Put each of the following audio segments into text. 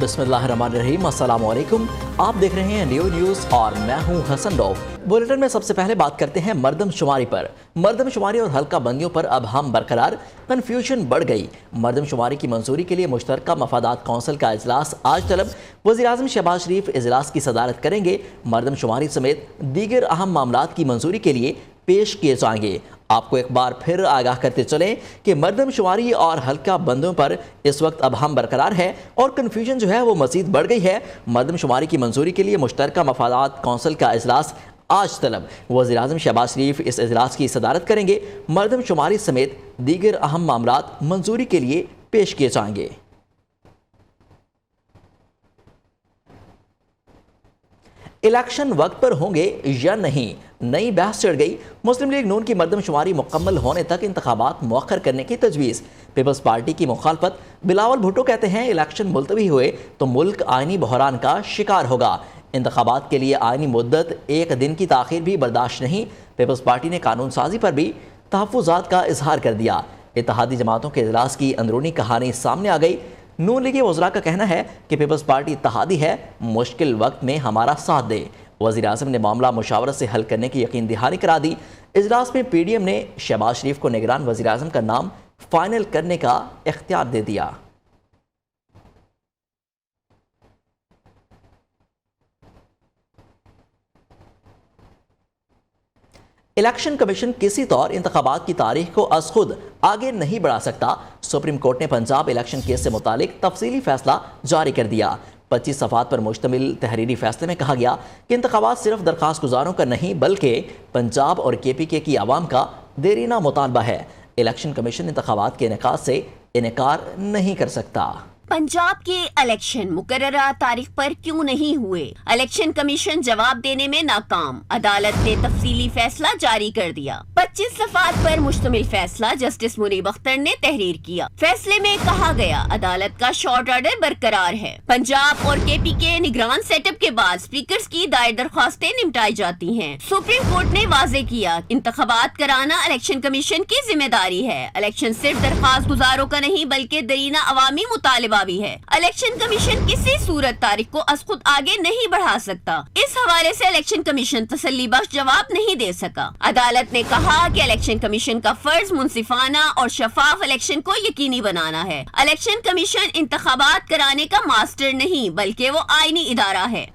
बिस्मिल्लाहिर्रहमानिर्रहीम, अस्सलाम वालेकुम। आप देख रहे हैं न्यू न्यूज़ और मैं हूं हसन रऊफ। बुलेटिन में सबसे पहले बात करते हैं मरदमशुमारी पर। मरदमशुमारी और हल्का बंदियों पर अब हम बरकरार, कन्फ्यूजन बढ़ गई। मरदमशुमारी की मंजूरी के लिए मुश्तरका मफादात कौंसिल का इजलास आज तलब। वज़ीर-ए-आज़म शहबाज शरीफ इजलास की सदारत करेंगे। मरदमशुमारी समेत दीगर अहम मामलात की मंजूरी के लिए पेश किए जाएंगे। आपको एक बार फिर आगाह करते चलें कि मरदमशुमारी और हल्का बंदों पर इस वक्त अब हम बरकरार है और कन्फ्यूजन जो है वो मज़ीद बढ़ गई है। मरदमशुमारी की मंजूरी के लिए मुश्तरका मफादात कौंसिल का इजलास आज तलब। वज़ीर-ए-आज़म शहबाज शरीफ इस इजलास की सदारत करेंगे। मरदमशुमारी समेत दीगर अहम मामलात मंजूरी के लिए पेश किए जाएंगे। इलेक्शन वक्त पर होंगे या नहीं, नई बहस चढ़ गई। मुस्लिम लीग नून की मरदमशुमारी मुकम्मल होने तक इंतखाबात मौखर करने की तजवीज़। पीपल्स पार्टी की मुखालफत। बिलावल भुट्टो कहते हैं इलेक्शन मुलतवी हुए तो मुल्क आइनी बहरान का शिकार होगा। इंतखाबात के लिए आइनी मुद्दत एक दिन की ताख़ीर भी बर्दाश्त नहीं। पीपल्स पार्टी ने कानून साजी पर भी तहफ़्फ़ुज़ात का इजहार कर दिया। इत्तेहादी जमातों के इजलास की अंदरूनी कहानी सामने आ गई। नून लीगी वज़रा का कहना है कि पीपल्स पार्टी इत्तेहादी है, मुश्किल वक्त में हमारा साथ दे। वज़ीर-ए-आज़म ने मामला मुशावरत से हल करने की यकीन दहानी करा दी। इजलास में पीडीएम ने शहबाज शरीफ को निगरान वज़ीर-ए-आज़म का नाम फाइनल करने का इख्तियार दे दिया। इलेक्शन कमीशन किसी तौर इंतखाबात की तारीख को अज खुद आगे नहीं बढ़ा सकता। सुप्रीम कोर्ट ने पंजाब इलेक्शन केस से मुतालिक तफसीली फैसला जारी कर दिया। 25 सफ़ात पर मुश्तमिल तहरीरी फैसले में कहा गया कि इंतखाबात सिर्फ दरख्वास्त गुजारों का नहीं बल्कि पंजाब और KPK की आवाम का देरीना मुतालबा है। इलेक्शन कमीशन इंतखाबात के इनेकाद से इनकार नहीं कर सकता। पंजाब के इलेक्शन मुकर्ररा तारीख पर क्यों नहीं हुए? इलेक्शन कमीशन जवाब देने में नाकाम। अदालत ने तफसीली फैसला जारी कर दिया। 25 सफ़ात पर मुश्तमिल फैसला जस्टिस मुनीब अख्तर ने तहरीर किया। फैसले में कहा गया अदालत का शॉर्ट ऑर्डर बरकरार है। पंजाब और KPK निगरान सेटअप के बाद स्पीकर्स की दायर दरख्वास्तें निपटाई जाती हैं। सुप्रीम कोर्ट ने वाजे किया इंतखाबात कराना इलेक्शन कमीशन की जिम्मेदारी है। इलेक्शन सिर्फ दरख्वास्त गुजारों का नहीं बल्कि दरीना अवामी मुतालिबा भी है। इलेक्शन कमीशन किसी सूरत तारीख को अज खुद आगे नहीं बढ़ा सकता। इस हवाले से इलेक्शन कमीशन तसल्ली बख्श जवाब नहीं दे सका। अदालत ने कहा कि इलेक्शन कमीशन का फर्ज मुनसिफाना और शफाफ इलेक्शन को यकीनी बनाना है। इलेक्शन कमीशन इंतखाबात कराने का मास्टर नहीं बल्कि वो आईनी इदारा है।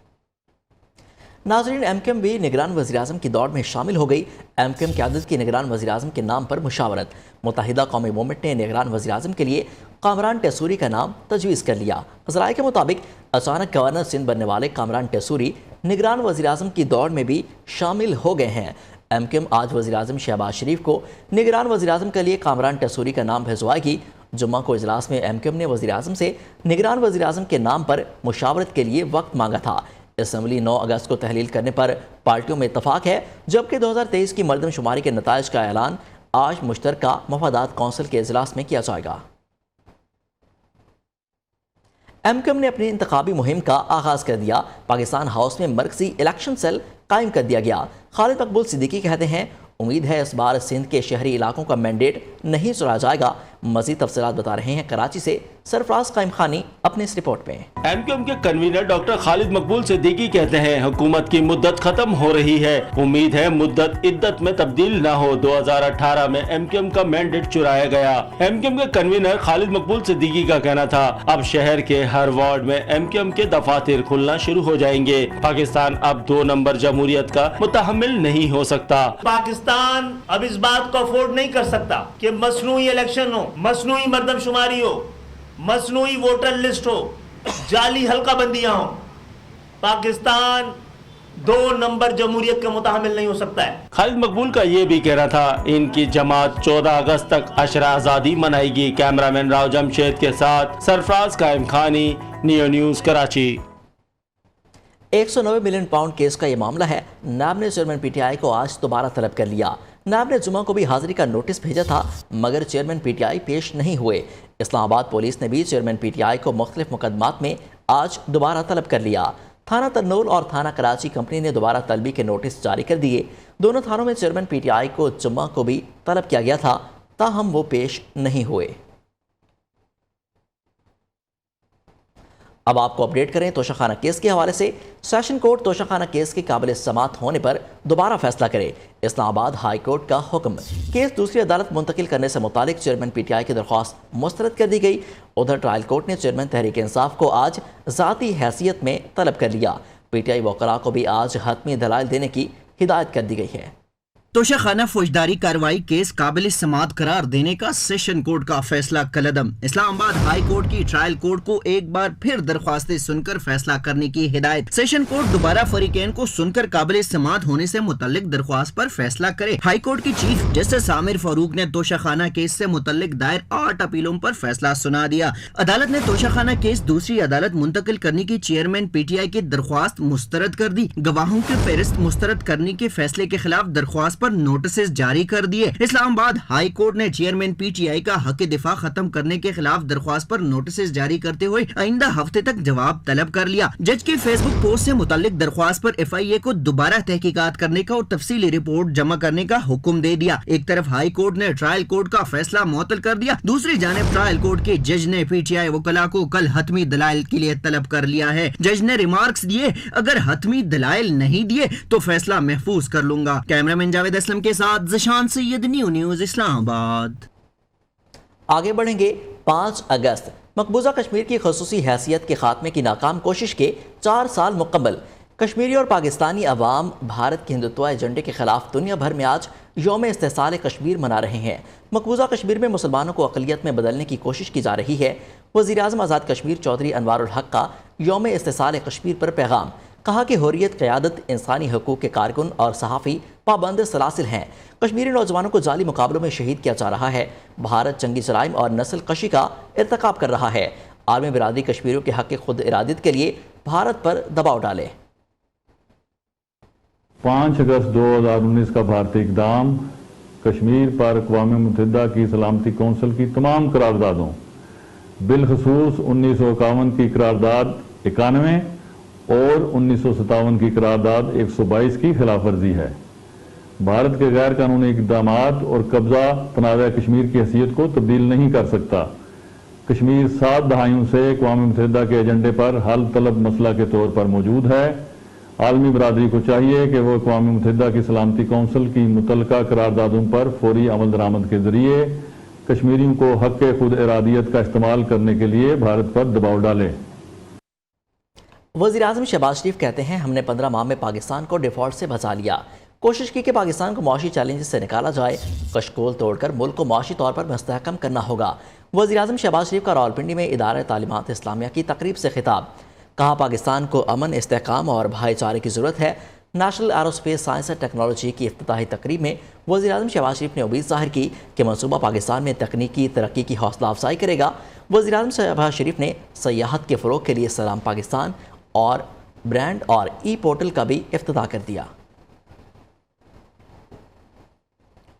नाज़रीन, MKM भी निगरान वज़ीर-ए-आज़म की दौड़ में शामिल हो गई। MKM क़यादत की निगरान वज़ीर-ए-आज़म के नाम पर मुशावरत। मुत्तहिदा कौमी मूवमेंट ने निगरान वज़ीर-ए-आज़म के लिए कामरान टेसूरी का नाम तजवीज़ कर लिया। ज़राए के मुताबिक अचानक गवर्नर सिंध बनने वाले कामरान टेसूरी निगरान वज़ीर-ए-आज़म की दौड़ में भी शामिल हो गए हैं। MKM आज वज़ीर-ए-आज़म शहबाज शरीफ को निगरान वज़ीर-ए-आज़म के लिए कामरान टेसूरी का नाम भिजवाएगी। जुम्मा को इजलास में MKM ने वज़ीर-ए-आज़म से निगरान वज़ीर-ए-आज़म के नाम पर मुशावरत के लिए वक्त मांगा था। असम्बली 9 अगस्त को तहलील करने पर पार्टियों में इत्तफाक है, जबकि 2023 की मरदमशुमारी के नताइज का ऐलान आज मुश्तरका मफादात कौंसिल के इजलास में किया जाएगा। MKM ने अपनी इंतखाबी मुहिम का आगाज कर दिया। पाकिस्तान हाउस में मरकजी इलेक्शन सेल कायम कर दिया गया। खालिद मकबूल सिद्दीकी कहते हैं उम्मीद है इस बार सिंध के शहरी इलाकों का मैंडेट नहीं चुराया जाएगा। मज़ीद तफसीलात बता रहे हैं कराची से सरफराज कायम खानी अपने इस रिपोर्ट में। MKM के कन्वीनर डॉक्टर खालिद मकबूल सिद्दीकी कहते हैं हुकूमत की मुद्दत खत्म हो रही है। उम्मीद है मुद्दत इद्दत में तब्दील न हो। 2018 में MKM का मैंडेट चुराया गया। MKM के कन्वीनर खालिद मकबूल सिद्दीकी का कहना था अब शहर के हर वार्ड में MKM के दफातर खुलना शुरू हो जाएंगे। पाकिस्तान अब 2 नंबर जमहूरियत का मुतहम्मिल नहीं हो सकता। पाकिस्तान अब इस बात को अफोर्ड नहीं कर सकता कि मसनूई इलेक्शन हो, मसनूई मरदमशुमारी हो, मसनूई वोटर लिस्ट हो, जाली हल्का बंदियां हो। पाकिस्तान 2 नंबर जमहूरियत का मुतहम्मिल नहीं हो सकता है। खालिद मकबूल का ये भी कहना था इनकी जमात 14 अगस्त तक अशरा आज़ादी मनाएगी। कैमरामैन राव जमशेद के साथ सरफराज कायम खानी, new news Karachi. 190 million pound case का ये मामला है। नायब ने चेयरमैन PTI को आज दोबारा तलब कर लिया। नायब ने जुमा को भी हाजिरी का नोटिस भेजा था मगर चेयरमैन PTI पेश नहीं हुए। इस्लामाबाद पुलिस ने भी चेयरमैन PTI को मुख्तलिफ मुकदमात में आज दोबारा तलब कर लिया। थाना तन्नूल और थाना कराची कंपनी ने दोबारा तलबी के नोटिस जारी कर दिए। दोनों थानों में चेयरमैन PTI को जुम्मा को भी तलब किया गया था, ताहम वो पेश नहीं हुए। اب آپ کو اپڈیٹ کریں توشہ کیس کے حوالے سے۔ سیشن کورٹ توشہ کیس کے قابل سماعت ہونے پر دوبارہ فیصلہ کرے، اسلام آباد ہائی کورٹ کا حکم۔ کیس دوسری عدالت منتقل کرنے سے متعلق چیئرمین پی ٹی آئی کی درخواست مسترد کر دی گئی۔ ادھر ٹرائل کورٹ نے چیئرمین تحریک انصاف کو آج ذاتی حیثیت میں طلب کر لیا۔ پی ٹی آئی وکلاء کو بھی آج حتمی دلائل دینے کی ہدایت کر دی گئی ہے۔ توشہ خانہ فوجداری کارروائی کیس قابل سماعت قرار دینے کا سیشن کورٹ کا فیصلہ کالعدم۔ اسلام آباد ہائی کورٹ کی ٹرائل کورٹ کو ایک بار پھر درخواستیں سن کر فیصلہ کرنے کی ہدایت۔ سیشن کورٹ دوبارہ فریقین کو سن کر قابل سماعت ہونے سے متعلق درخواست پر فیصلہ کرے۔ ہائی کورٹ کی چیف جسٹس عامر فاروق نے توشہ خانہ کیس سے متعلق دائر 8 اپیلوں پر فیصلہ سنا دیا۔ عدالت نے توشہ خانہ کیس دوسری عدالت منتقل کرنے کی چیئرمین پی ٹی آئی کی درخواست مسترد کر دی۔ گواہوں کی فہرست مسترد کرنے کے فیصلے کے خلاف درخواست پر نوٹسز جاری کر دیے۔ اسلام آباد ہائی کورٹ نے چیئرمین پی ٹی آئی کا حق دفاع ختم کرنے کے خلاف درخواست پر نوٹسز جاری کرتے ہوئے آئندہ ہفتے تک جواب طلب کر لیا۔ جج کے فیس بک پوسٹ سے متعلق درخواست پر ایف آئی اے کو دوبارہ تحقیقات کرنے کا اور تفصیلی رپورٹ جمع کرنے کا حکم دے دیا۔ ایک طرف ہائی کورٹ نے ٹرائل کورٹ کا فیصلہ معطل کر دیا، دوسری جانب ٹرائل کورٹ کے جج نے پی ٹی آئی وکلاء کو کل حتمی دلائل کے لیے طلب کر لیا ہے۔ جج نے ریمارکس دیے، اگر حتمی دلائل نہیں دیے تو فیصلہ محفوظ کر لوں گا۔ کیمرامین جاوید اسلم کے ساتھ ذیشان سید، نیو نیوز اسلام آباد۔ آگے بڑھیں گے۔ 5 اگست مقبوضہ کشمیر کی خصوصی حیثیت کے خاتمے کی ناکام کوشش کے 4 سال مکمل۔ کشمیری اور پاکستانی عوام بھارت کے ہندوتوا ایجنڈے کے خلاف دنیا بھر میں آج یوم استحصال کشمیر منا رہے ہیں۔ مقبوضہ کشمیر میں مسلمانوں کو اقلیت میں بدلنے کی کوشش کی جا رہی ہے۔ وزیر اعظم آزاد کشمیر چودھری انوار الحق کا یوم استحصال کشمیر پر پیغام، کہا کہ حریت، قیادت، انسانی حقوق کے کارکن اور صحافی پابند سلاسل ہیں۔ کشمیری نوجوانوں کو جعلی مقابلوں میں شہید کیا جا رہا ہے۔ بھارت جنگی جرائم اور نسل کشی کا ارتکاب کر رہا ہے۔ عالمی برادری کشمیریوں کے حق خود ارادیت کے لیے بھارت پر دباؤ ڈالے۔ 5 اگست 2019 کا بھارتی اقدام کشمیر پر اقوام متحدہ کی سلامتی کونسل کی تمام قراردادوں، بالخصوص 1951 کی قرارداد 91 اور 1957 کی قرارداد 122 کی خلاف ورزی ہے۔ بھارت کے غیر قانونی اقدامات اور قبضہ تنازع کشمیر کی حیثیت کو تبدیل نہیں کر سکتا۔ کشمیر 7 دہائیوں سے اقوام متحدہ کے ایجنڈے پر حل طلب مسئلہ کے طور پر موجود ہے۔ عالمی برادری کو چاہیے کہ وہ اقوام متحدہ کی سلامتی کونسل کی متعلقہ قراردادوں پر فوری عمل درآمد کے ذریعے کشمیریوں کو حق خود ارادیت کا استعمال کرنے کے لیے بھارت پر دباؤ ڈالے۔ وزیر اعظم شہباز شریف کہتے ہیں، ہم نے 15 ماہ میں پاکستان کو ڈیفالٹ سے بچا لیا، کوشش کی کہ پاکستان کو معاشی چیلنجز سے نکالا جائے، کشکول توڑ کر ملک کو معاشی طور پر مستحکم کرنا ہوگا۔ وزیر اعظم شہباز شریف کا راولپنڈی میں ادارہ تعلیمات اسلامیہ کی تقریب سے خطاب، کہا پاکستان کو امن، استحکام اور بھائی چارے کی ضرورت ہے۔ National aerospace science and technology کی افتتاحی تقریب میں وزیر اعظم شہباز شریف نے امید ظاہر کی کہ منصوبہ پاکستان میں تکنیکی ترقی کی حوصلہ افزائی کرے گا۔ وزیر اعظم شہباز شریف نے سیاحت کے فروغ کے لیے سلام پاکستان اور برانڈ اور ای پورٹل کا بھی افتتاح کر دیا۔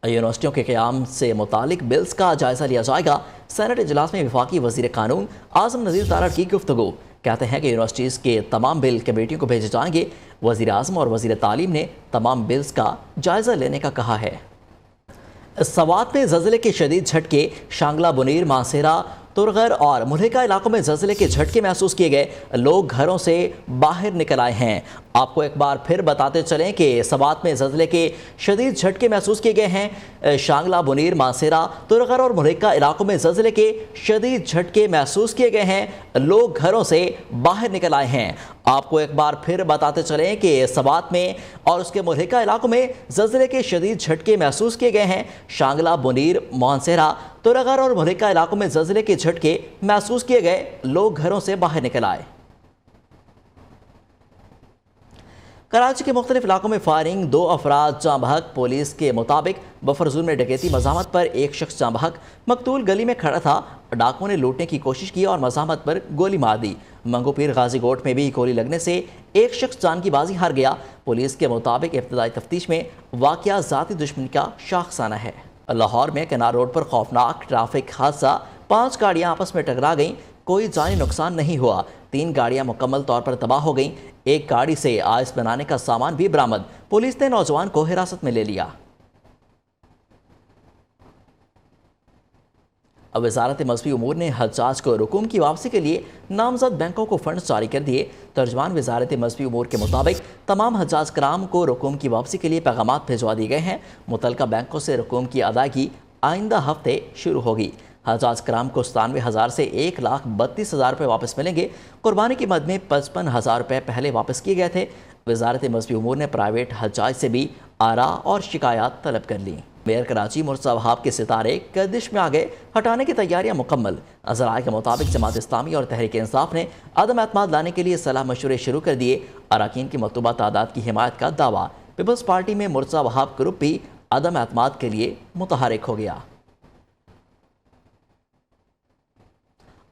یونیورسٹیوں کے قیام سے متعلق بلز کا جائزہ لیا جائے گا، سینٹ اجلاس میں وفاقی وزیر قانون اعظم نذیر تارڑ کی گفتگو، کہتے ہیں کہ یونیورسٹیز کے تمام بل کمیٹیوں کو بھیجے جائیں گے۔ وزیر اعظم اور وزیر تعلیم نے تمام بلز کا جائزہ لینے کا کہا ہے۔ سوات میں زلزلے کے شدید جھٹکے، شانگلہ، بنیر، مانسیرا، ترغر اور ملحقہ علاقوں میں زلزلے کے جھٹکے محسوس کیے گئے، لوگ گھروں سے باہر نکل آئے ہیں۔ آپ کو ایک بار پھر بتاتے چلیں کہ سوات میں زلزلے کے شدید جھٹکے محسوس کیے گئے ہیں۔ شانگلہ، بنیر، مانسیرا، ترغر اور ملحقہ علاقوں میں زلزلے کے شدید جھٹکے محسوس کیے گئے ہیں، لوگ گھروں سے باہر نکل آئے ہیں۔ آپ کو ایک بار پھر بتاتے چلیں کہ سوات میں اور اس کے ملحقہ علاقوں میں زلزلے کے شدید جھٹکے محسوس کیے گئے ہیں۔ شانگلہ، بنیر، مانسیرا، ترغر اور ملحقہ علاقوں میں زلزلے کے جھٹکے محسوس کیے گئے، لوگ گھروں سے باہر نکل آئے۔ کراچی کے مختلف علاقوں میں فائرنگ، 2 افراد جاں بحق۔ پولیس کے مطابق بفر زون میں ڈکیتی مزاحمت پر ایک شخص جاں بحق۔ مقتول گلی میں کھڑا تھا، ڈاکوؤں نے لوٹنے کی کوشش کی اور مزاحمت پر گولی مار دی۔ منگو پیر غازی گوٹ میں بھی گولی لگنے سے ایک شخص جان کی بازی ہار گیا۔ پولیس کے مطابق ابتدائی تفتیش میں واقعہ ذاتی دشمنی کا شاخسانہ ہے۔ لاہور میں کنار روڈ پر خوفناک ٹریفک حادثہ، 5 گاڑیاں آپس میں ٹکرا گئیں، کوئی جانی نقصان نہیں ہوا، 3 گاڑیاں مکمل طور پر تباہ ہو گئیں، ایک گاڑی سے آئس بنانے کا سامان بھی برآمد۔ پولیس نے نوجوان کو حراست میں لے لیا۔ अब वजारत मजहबी उमूर ने हज्जाज को रकूम की वापसी के लिए नामजद बैंकों को फंड जारी कर दिए। तर्जमान वजारत मजहबी उमूर के मुताबिक तमाम हज्जाज कराम को रकूम की वापसी के लिए पैगामात भिजवा दिए गए हैं। मुतलका बैंकों से रकूम की अदायगी आइंदा हफ्ते शुरू होगी। हज्जाज कराम को 97,000 से 1,32,000 रुपये वापस मिलेंगे। कुर्बानी की मद में 55,000 रुपये पहले वापस किए गए थे। वजारत मजहबी उमूर ने प्राइवेट हज्जाज से भी आरा और शिकायत तलब कर ली। मेयर कराची मुर्तज़ा वहाब के सितारे गर्दिश में आ गए, हटाने की तैयारियां मुकम्मल। अज़राए के मुताबिक जमात इस्लामी और तहरीक इंसाफ ने अदम एतमाद लाने के लिए सलाह मशवरे शुरू कर दिए। अरकान की मतलूबा तादाद की हिमायत का दावा। पीपल्स पार्टी में मुर्तज़ा वहाब ग्रुप भी अदम एतमाद के लिए मुतहरिक हो गया।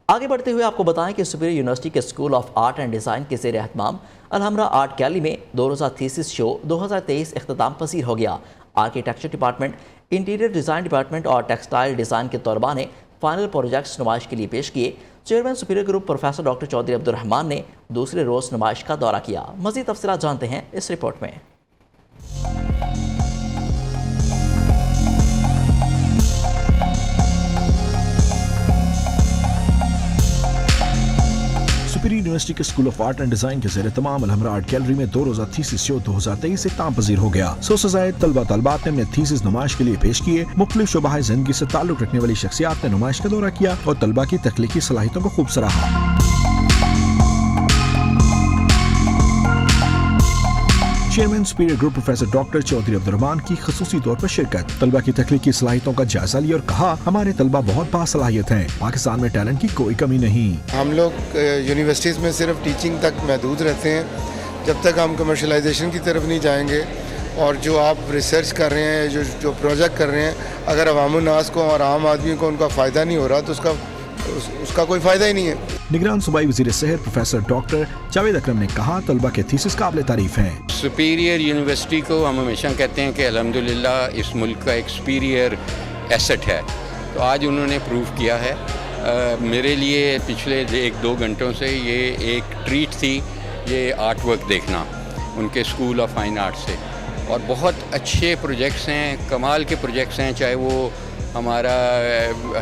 आगे बढ़ते हुए आपको बताएं कि सुपीरियर यूनिवर्सिटी के school of Art and design के ज़ेर एहतमाम अलहमरा आर्ट गैलरी में 2 रोज़ा थीसिस शो 2023 इख्तिताम पसीर हो गया। Architecture department, interior design department और टेक्सटाइल डिज़ाइन के तलबा ने फाइनल प्रोजेक्ट्स नुमाइश के लिए पेश किए। Chairman Superior Group professor doctor Chaudhry Abdurrahman ने दूसरे रोज़ नुमाइश का दौरा किया। मज़ीद तफसीलात जानते हैं इस रिपोर्ट में। सुपीरियर यूनिवर्सिटी के school of Art and design के ज़ेर तमाम अलहमरा आर्ट गैलरी में 2 रोज़ा थीसिस शो 2023 इख्तिताम पजीर हो गया। 100 से ज़ायद तलबा तलबात ने अपने थीसिस नुमाइश के लिए पेश किए। मुख्तलिफ शोबाए जिंदगी से ताल्लुक रखने वाली शख्सियात ने नुमाइश का दौरा किया और तलबा की तख्लीकी सलाहियतों को खूब सराहा। Chairman Superior Group professor doctor Chaudhry Abdurrahman की खसूसी तौर पर शिरकत। तलबा की तख्लीकी सलाहियतों का जायजा लिया और कहा, हमारे तलबा बहुत बासलाहियत हैं, पाकिस्तान में टैलेंट की कोई कमी नहीं। हम लोग यूनिवर्सिटीज़ में सिर्फ टीचिंग तक महदूद रहते हैं। जब तक हम कमर्शलाइजेशन की तरफ नहीं जाएंगे और जो आप रिसर्च कर रहे हैं, जो प्रोजेक्ट कर रहे हैं, अगर अवामुन्नास को और आम आदमी को उनका फ़ायदा नहीं हो रहा तो उसका कोई फ़ायदा ही नहीं है। निगरान सूबाई वज़ीर सेहत प्रोफेसर डॉक्टर जावेद अकरम ने कहा, तलबा के थीसिस काबिल तारीफ हैं। सुपीरियर यूनिवर्सिटी को हम हमेशा कहते हैं कि अल्हम्दुलिल्लाह इस मुल्क का एक सुपीरियर एसेट है, तो आज उन्होंने प्रूव किया है। मेरे लिए पिछले 1-2 घंटों से ये एक ट्रीट थी ये आर्ट वर्क देखना उनके स्कूल ऑफ फाइन आर्ट से, और बहुत अच्छे प्रोजेक्ट्स हैं, कमाल के प्रोजेक्ट्स हैं। चाहे वो हमारा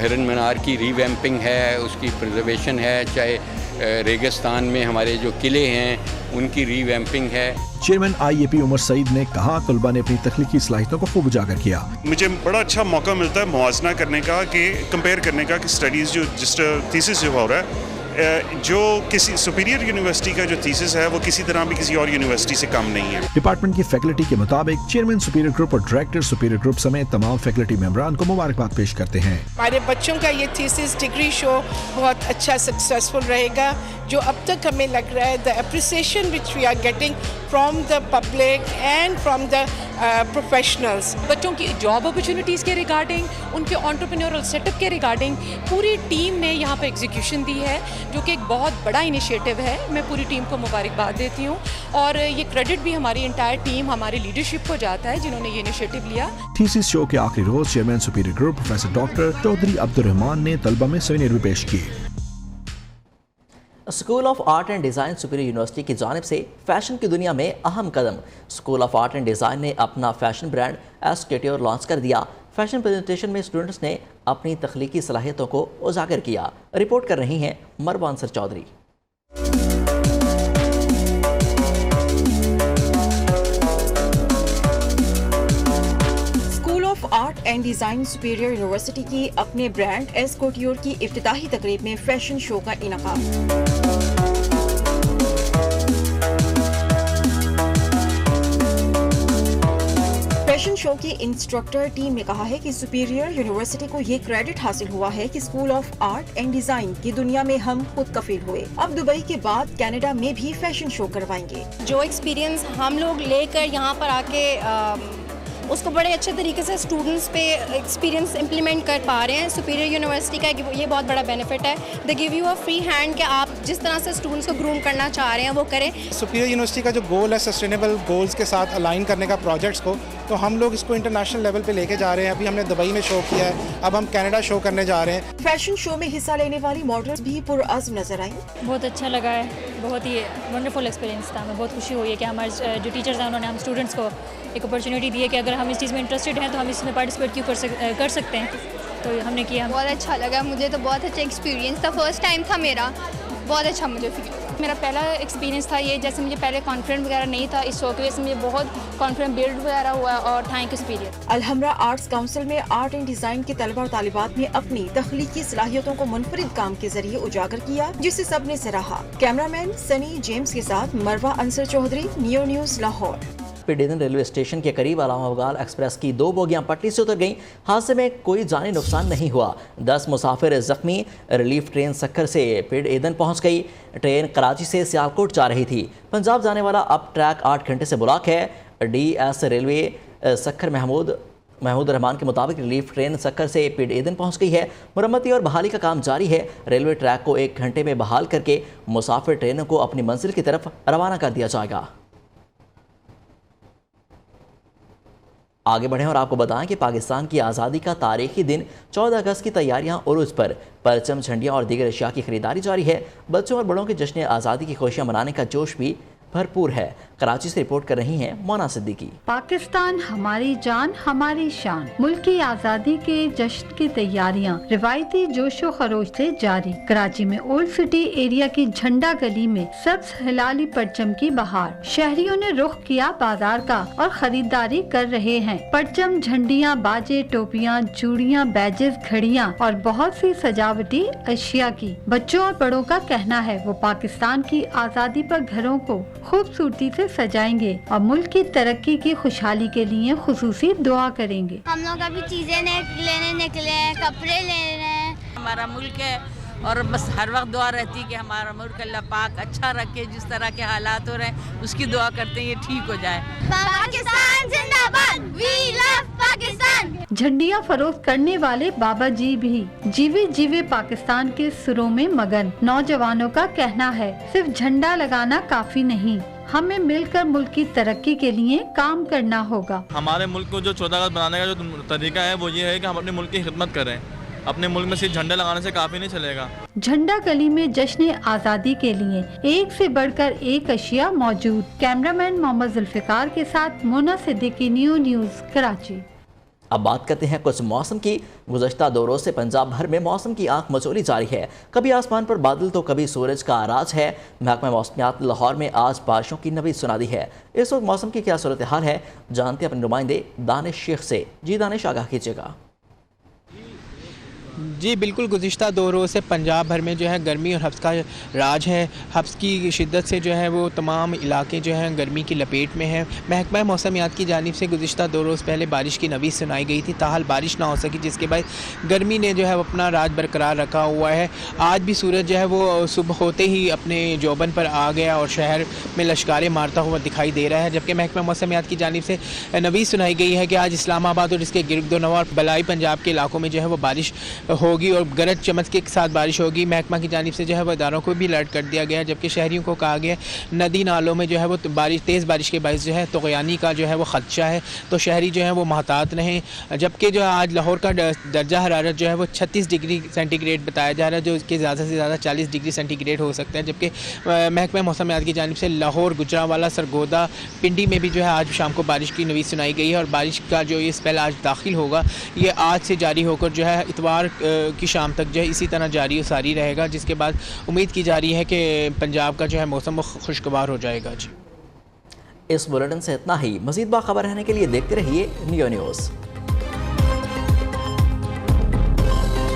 हिरन मीनार की रीवैम्पिंग है, उसकी प्रिजर्वेशन है, चाहे रेगिस्तान में हमारे जो किले हैं उनकी रीवैम्पिंग है। चेयरमैन IAP उमर सईद ने कहा, तलबा ने अपनी तख्लीकी सलाहियतों को खूब उजागर किया। मुझे बड़ा अच्छा मौका मिलता है मुआजना करने का, कि कंपेयर करने का कि स्टडीज़ जो जिस थीसिस जो हो रहा है, जो किसी सुपीरियर यूनिवर्सिटी का जो थीसिस है वो किसी तरह भी किसी और यूनिवर्सिटी से कम नहीं है। डिपार्टमेंट की फैकल्टी के मुताबिक चेयरमैन सुपीरियर ग्रुप और डायरेक्टर सुपीरियर ग्रुप समेत तमाम फैकल्टी मेंबरान को मुबारकबाद पेश करते हैं। हमारे बच्चों का ये थीसिस डिग्री शो बहुत अच्छा सक्सेसफुल रहेगा। जो अब तक हमें लग रहा है, the appreciation which we are getting from the public and from the professionals, बच्चों की जॉब अपॉर्चुनिटीज़ के रिगार्डिंग, उनके एंटरप्रेन्योरल सेटअप के रिगार्डिंग पूरी टीम ने यहाँ पे एग्जीक्यूशन दी है, जो कि एक बहुत बड़ा इनिशिएटिव है। मैं पूरी टीम को मुबारकबाद देती हूँ और ये क्रेडिट भी हमारी इंटायर टीम, हमारी लीडरशिप को जाता है जिन्होंने ये इनिशिएटिव लिया। थीसिस शो के आखिरी रोज chairman Superior Group professor doctor Chaudhry Abdurrahman ने तलबा में सेमिनार भी पेश किए। School of Art and design Superior University की जानिब से फैशन की दुनिया में अहम कदम। School of Art and Design ने अपना fashion brand S Couture launch कर दिया। फैशन प्रेजेंटेशन में स्टूडेंट्स ने अपनी तख्लीकी सलाहियतों को उजागर किया। रिपोर्ट कर रही हैं Marwa Ansar Chaudhry. Art and design Superior University की अपने ब्रांड एस कैट्योर की इफ्तिताही तकरीब में फैशन शो का इनेकाद। फैशन शो की इंस्ट्रक्टर टीम ने कहा है कि सुपीरियर यूनिवर्सिटी को ये क्रेडिट हासिल हुआ है कि school of Art and design की दुनिया में हम खुद कफील हुए। अब दुबई के बाद कनाडा में भी फैशन शो करवाएंगे। जो एक्सपीरियंस हम लोग लेकर यहाँ पर आके उसको बड़े अच्छे तरीके से स्टूडेंट्स पे एक्सपीरियंस इम्प्लीमेंट कर पा रहे हैं। सुपीरियर यूनिवर्सिटी का ये बहुत बड़ा बेनिफिट है। They give you a free hand कि आप जिस तरह से स्टूडेंट्स को ग्रूम करना चाह रहे हैं वो करें। सुपीरियर यूनिवर्सिटी का जो गोल है सस्टेनेबल गोल्स के साथ अलाइन करने का प्रोजेक्ट्स को, तो हम लोग इसको इंटरनेशनल लेवल पे लेके जा रहे हैं। अभी हमने दुबई में शो किया है, अब हम कनाडा शो करने जा रहे हैं। फैशन शो में हिस्सा लेने वाली मॉडल्स भी पुरअज़्म नजर आई। बहुत अच्छा लगा है, बहुत ही वंडरफुल एक्सपीरियंस था। हमें बहुत खुशी हुई है कि हमारे जो टीचर्स हैं उन्होंने हम स्टूडेंट्स को एक अपॉर्चुनिटी दी है कि अगर हम इस चीज़ में इंटरेस्टेड हैं तो हम इसमें पार्टिसिपेट क्यों कर सकते हैं। تو ہم نے کیا. بہت اچھا لگا مجھے, تو بہت اچھا ایکسپیرینس تھا, فرسٹ ٹائم تھا میرا, بہت اچھا مجھے فیل ہوا. میرا پہلا ایکسپیرینس تھا یہ, جیسے مجھے پہلے کانفیڈنٹ وغیرہ نہیں تھا, اس شو کی وجہ سے مجھے بہت کانفیڈنٹ بلڈ وغیرہ ہوا, اور thank you superior. Alhamra arts council میں آرٹ اینڈ ڈیزائن کے طلبہ اور طالبات نے اپنی تخلیقی صلاحیتوں کو منفرد کام کے ذریعے اجاگر کیا, جسے سب نے سراہا. کیمرہ مین سنی جیمز کے ساتھ مروہ انصر چودھری, نیو نیوز لاہور. پٹ ایدن ریلوے اسٹیشن کے قریب علامہ اقبال ایکسپریس کی 2 بوگیاں پٹری سے اتر گئیں. حادثے میں کوئی جانی نقصان نہیں ہوا. 10 مسافر زخمی. ریلیف ٹرین سکھر سے پٹ ایدن پہنچ گئی. ٹرین کراچی سے سیالکوٹ جا رہی تھی. پنجاب جانے والا اب ٹریک 8 گھنٹے سے بلاک ہے. D S railway Sukkur Mahmood Rehman کے مطابق ریلیف ٹرین سکھر سے پٹ ایدن پہنچ گئی ہے. مرمتی اور بحالی کا کام جاری ہے. ریلوے ٹریک کو 1 گھنٹے میں بحال کر کے مسافر ٹرینوں کو اپنی منزل کی طرف روانہ کر دیا جائے گا. آگے بڑھیں اور آپ کو بتائیں کہ پاکستان کی آزادی کا تاریخی دن 14 اگست کی تیاریاں عروج پر. پرچم, جھنڈیاں اور دیگر اشیاء کی خریداری جاری ہے. بچوں اور بڑوں کے جشن آزادی کی خوشیاں منانے کا جوش بھی بھرپور ہے. کراچی سے رپورٹ کر رہی ہیں مونا صدیقی. پاکستان ہماری جان ہماری شان. ملک کی آزادی کے جشن کی تیاریاں روایتی جوش و خروش سے جاری. کراچی میں اولڈ سٹی ایریا کی جھنڈا گلی میں سبز ہلالی پرچم کی بہار. شہریوں نے رخ کیا بازار کا اور خریداری کر رہے ہیں. پرچم, جھنڈیاں, باجے, ٹوپیاں, چوڑیاں, بیجز, گھڑیاں اور بہت سی سجاوٹی اشیاء کی. بچوں اور بڑوں کا کہنا ہے وہ پاکستان کی آزادی پر گھروں کو خوبصورتی سے سجائیں گے اور ملک کی ترقی کی خوشحالی کے لیے خصوصی دعا کریں گے. ہم لوگ ابھی چیزیں لینے نکلے ہیں, کپڑے لینے ہیں. ہمارا ملک ہے اور بس ہر وقت دعا رہتی ہے کہ ہمارا ملک اللہ پاک اچھا رکھے. جس طرح کے حالات ہو رہے ہیں اس کی دعا کرتے ہیں یہ ٹھیک ہو جائے. پاکستان زندہ باد, وی لو پاکستان. جھنڈیاں فروخت کرنے والے بابا جی بھی جیوے جیوے پاکستان کے سروں میں مگن. نوجوانوں کا کہنا ہے صرف جھنڈا لگانا کافی نہیں, ہمیں مل کر ملک کی ترقی کے لیے کام کرنا ہوگا. ہمارے ملک کو جو 14 اگست بنانے کا جو طریقہ ہے وہ یہ ہے کہ ہم اپنے ملک کی خدمت کریں. اپنے ملک میں صرف جھنڈے لگانے سے کافی نہیں چلے گا. جھنڈا گلی میں جشن آزادی کے لیے ایک سے بڑھ کر ایک اشیاء موجود. کیمرہ مین محمد ذوالفقار کے ساتھ مونا صدیقی, نیو نیوز, کراچی. اب بات کرتے ہیں کچھ موسم کی. گزشتہ 2 روز سے پنجاب بھر میں موسم کی آنکھ مچولی جاری ہے. کبھی آسمان پر بادل تو کبھی سورج کا راج ہے. محکمہ موسمیات لاہور میں آج بارشوں کی نوید سنا دی ہے. اس وقت موسم کی کیا صورتحال ہے جانتے اپنے نمائندے دانش شیخ سے. جی دانش, آگاہ کیجیے گا. جی بالکل, گزشتہ 2 روز سے پنجاب بھر میں جو ہے گرمی اور حبس کا راج ہے. حبس کی شدت سے جو ہے وہ تمام علاقے جو ہیں گرمی کی لپیٹ میں ہیں. محکمہ موسمیات کی جانب سے گزشتہ 2 روز پہلے بارش کی نوید سنائی گئی تھی, تاحال بارش نہ ہو سکی جس کے بعد گرمی نے جو ہے وہ اپنا راج برقرار رکھا ہوا ہے. آج بھی سورج جو ہے وہ صبح ہوتے ہی اپنے جوبن پر آ گیا اور شہر میں لشکاریں مارتا ہوا دکھائی دے رہا ہے. جبکہ محکمہ موسمیات کی جانب سے نوید سنائی گئی ہے کہ آج اسلام آباد اور اس کے گرد و نواح بلائی پنجاب کے علاقوں میں جو ہے وہ بارش ہوگی اور گرج چمک کے ساتھ بارش ہوگی. محکمہ کی جانب سے جو ہے وہ اداروں کو بھی الرٹ کر دیا گیا ہے. جبکہ شہریوں کو کہا گیا ندی نالوں میں جو ہے وہ تیز بارش کے باعث جو ہے طغیانی کا جو ہے وہ خدشہ ہے, تو شہری جو ہے وہ محتاط رہیں. جبکہ جو ہے آج لاہور کا درجہ حرارت جو ہے وہ 36 ڈگری سینٹی گریڈ بتایا جا رہا ہے, جو اس کے زیادہ سے زیادہ 40 ڈگری سینٹی گریڈ ہو سکتا ہے. جبکہ محکمہ موسمیات کی جانب سے لاہور, گجرانوالہ, سرگودا, پنڈی میں بھی جو ہے آج شام کو بارش کی نوید سنائی گئی ہے. اور بارش کا جو یہ اسپیل آج داخل ہوگا یہ آج سے جاری ہو کر جو ہے اتوار کی شام تک جو ہے اسی طرح جاری و ساری رہے گا, جس کے بعد امید کی جا رہی ہے کہ پنجاب کا جو ہے موسم خوشگوار ہو جائے گا. جی اس بلیٹن سے اتنا ہی. مزید باخبر رہنے کے لیے دیکھتے رہیے نیو نیوز.